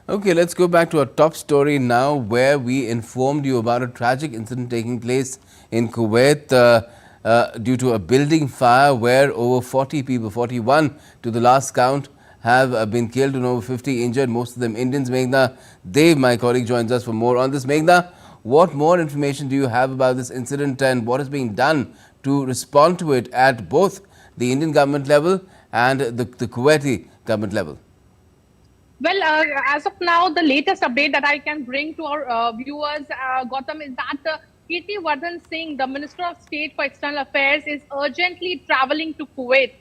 Okay, let's go back to our top story now, where we informed you about a tragic incident taking place in Kuwait due to a building fire where over 40 people, 41 to the last count, have been killed and over 50 injured, most of them Indians. Meghna, Dave, my colleague, joins us for more on this. Meghna, what more information do you have about this incident and what is being done to respond to it at both the Indian government level and the Kuwaiti government level? Well, as of now, the latest update that I can bring to our viewers, Gautam, is that Kirti Vardhan Singh, the Minister of State for External Affairs, is urgently traveling to Kuwait.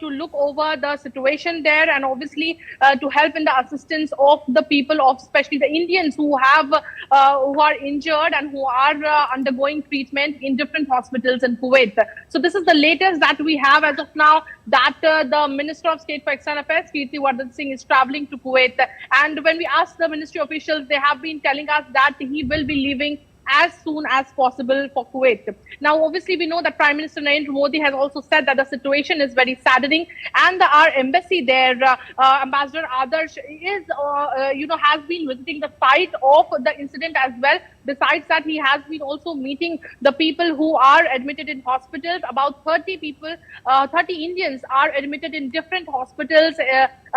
To look over the situation there and obviously to help in the assistance of the people, of especially the Indians who are injured and who are undergoing treatment in different hospitals in Kuwait. So this is the latest that we have as of now, that the Minister of State for External Affairs, Kirti Vardhan Singh, is traveling to Kuwait. And when we ask the ministry officials, they have been telling us that he will be leaving as soon as possible for Kuwait. Now, obviously, we know that Prime Minister Narendra Modi has also said that the situation is very saddening, and our embassy there, Ambassador Adarsh, has been visiting the site of the incident as well. Besides that, he has been also meeting the people who are admitted in hospitals. About 30 people, 30 Indians are admitted in different hospitals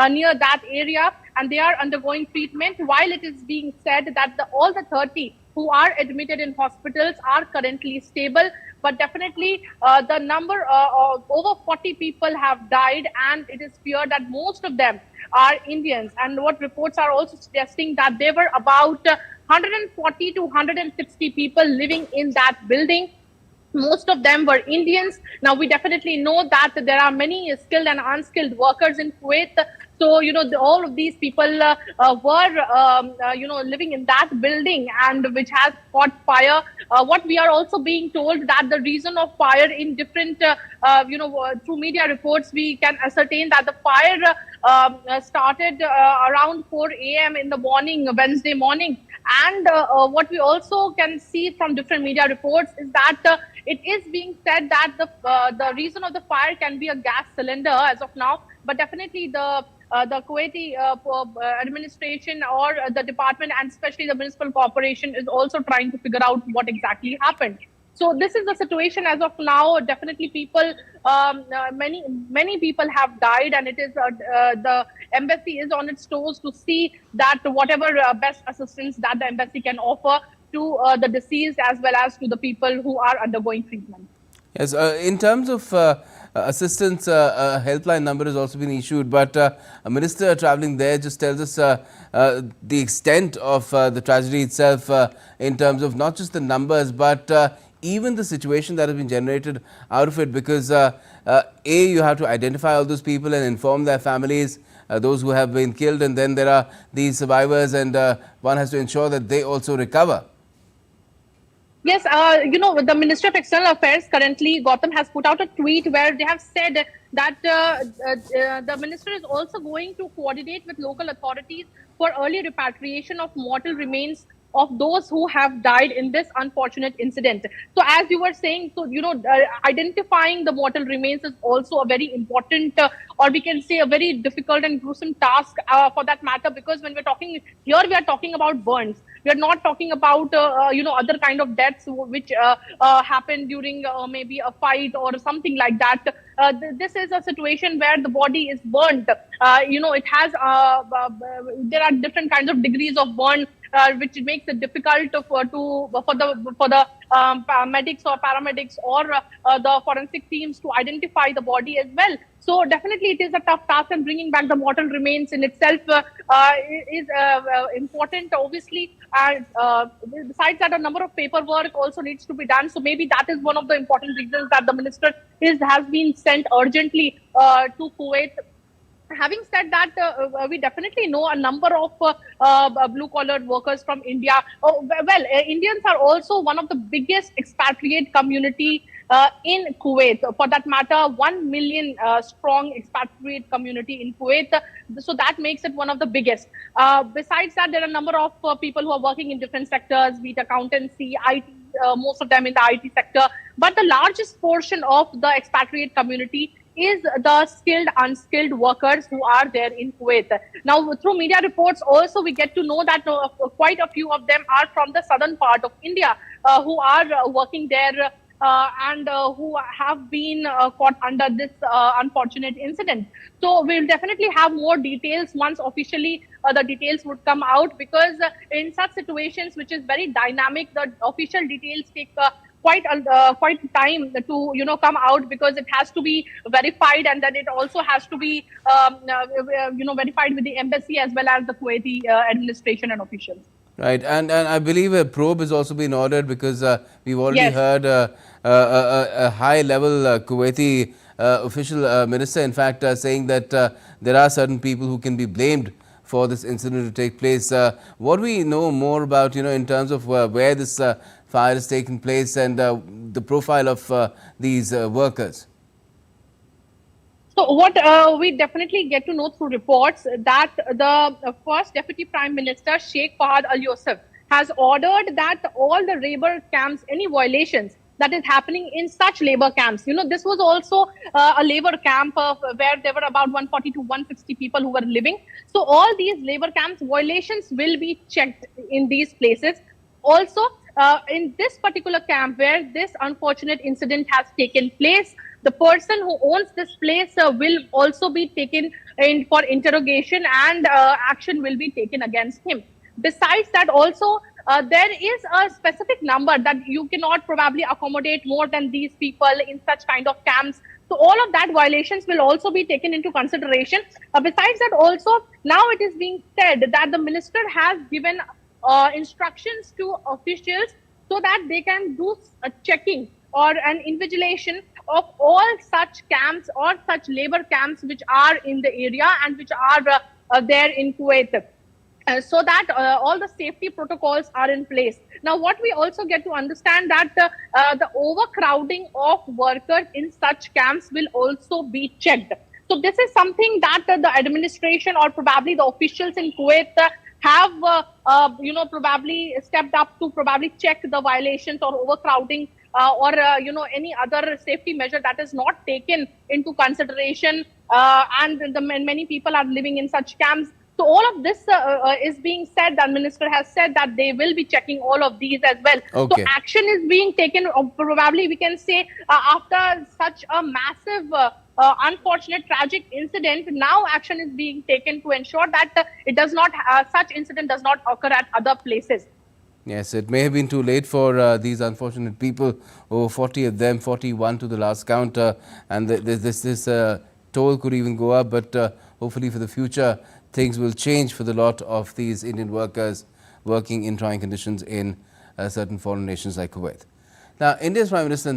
near that area, and they are undergoing treatment. While it is being said that all the 30 who are admitted in hospitals are currently stable, but definitely the number of over 40 people have died, and it is feared that most of them are Indians. And what reports are also suggesting that there were about 140 to 160 people living in that building. Most of them were Indians. Now, we definitely know that there are many skilled and unskilled workers in Kuwait. So, all of these people were living in that building, and which has caught fire. What we are also being told that the reason of fire in different, through media reports, we can ascertain that the fire started around 4 a.m. in the morning, Wednesday morning. And what we also can see from different media reports is that it is being said that the reason of the fire can be a gas cylinder as of now, but definitely the Kuwaiti administration or the department, and especially the municipal corporation, is also trying to figure out what exactly happened. So this is the situation as of now. Definitely, people, many people have died, and it is the embassy is on its toes to see that whatever best assistance that the embassy can offer to the deceased as well as to the people who are undergoing treatment. Yes, in terms of assistance, a helpline number has also been issued, but a minister traveling there just tells us the extent of the tragedy itself in terms of not just the numbers, but even the situation that has been generated out of it, because you have to identify all those people and inform their families, those who have been killed, and then there are these survivors, and one has to ensure that they also recover. Yes, the Ministry of External Affairs currently, Gautam, has put out a tweet where they have said that the minister is also going to coordinate with local authorities for early repatriation of mortal remains of those who have died in this unfortunate incident. So as you were saying, so identifying the mortal remains is also a very important, or we can say a very difficult and gruesome task for that matter, because when we're talking here, we are talking about burns. We are not talking about other kind of deaths which happened during maybe a fight or something like that. This is a situation where the body is burnt. It has there are different kinds of degrees of burn, which makes it difficult for the medics or paramedics or the forensic teams to identify the body as well. So definitely it is a tough task, and bringing back the mortal remains in itself is important, obviously. And besides that, a number of paperwork also needs to be done. So maybe that is one of the important reasons that the minister has been sent urgently to Kuwait. Having said that, we definitely know a number of blue-collar workers from India. Indians are also one of the biggest expatriate community in Kuwait. For that matter, 1 million strong expatriate community in Kuwait. So that makes it one of the biggest. Besides that, there are a number of people who are working in different sectors, be it accountancy, IT, most of them in the IT sector. But the largest portion of the expatriate community is the skilled, unskilled workers who are there in Kuwait. Now, through media reports, also we get to know that quite a few of them are from the southern part of India who are working there and who have been caught under this unfortunate incident. So we'll definitely have more details once officially the details would come out, because in such situations, which is very dynamic, the official details take quite time to come out, because it has to be verified, and then it also has to be verified with the embassy as well as the Kuwaiti administration and officials. Right, and I believe a probe has also been ordered, because we've already Yes. heard a high-level Kuwaiti official minister, in fact, saying that there are certain people who can be blamed for this incident to take place. What do we know more about, in terms of where this fire has taken place and the profile of these workers? So what we definitely get to know through reports that the first Deputy Prime Minister Sheikh Fahad Al Yusuf has ordered that all the labor camps, any violations that is happening in such labor camps, this was also a labor camp where there were about 140 to 160 people who were living. So all these labor camps violations will be checked in these places. Also, in this particular camp where this unfortunate incident has taken place, the person who owns this place will also be taken in for interrogation, and action will be taken against him. Besides that, also, there is a specific number that you cannot probably accommodate more than these people in such kind of camps. So all of that violations will also be taken into consideration. Besides that, also, now it is being said that the minister has given instructions to officials so that they can do a checking or an invigilation of all such camps or such labor camps which are in the area and which are there in Kuwait. So that all the safety protocols are in place. Now, what we also get to understand that the overcrowding of workers in such camps will also be checked. So this is something that the administration or probably the officials in Kuwait have, probably stepped up to probably check the violations or overcrowding or any other safety measure that is not taken into consideration, and many people are living in such camps. So all of this is being said. The minister has said that they will be checking all of these as well. So Okay. action is being taken, probably we can say, after such a massive unfortunate tragic incident. Now action is being taken to ensure that it does not such incident does not occur at other places. Yes, it may have been too late for these unfortunate people, over 40 of them, 41 to the last count, and this toll could even go up, but hopefully for the future, things will change for the lot of these Indian workers working in trying conditions in certain foreign nations like Kuwait. Now, India's Prime Minister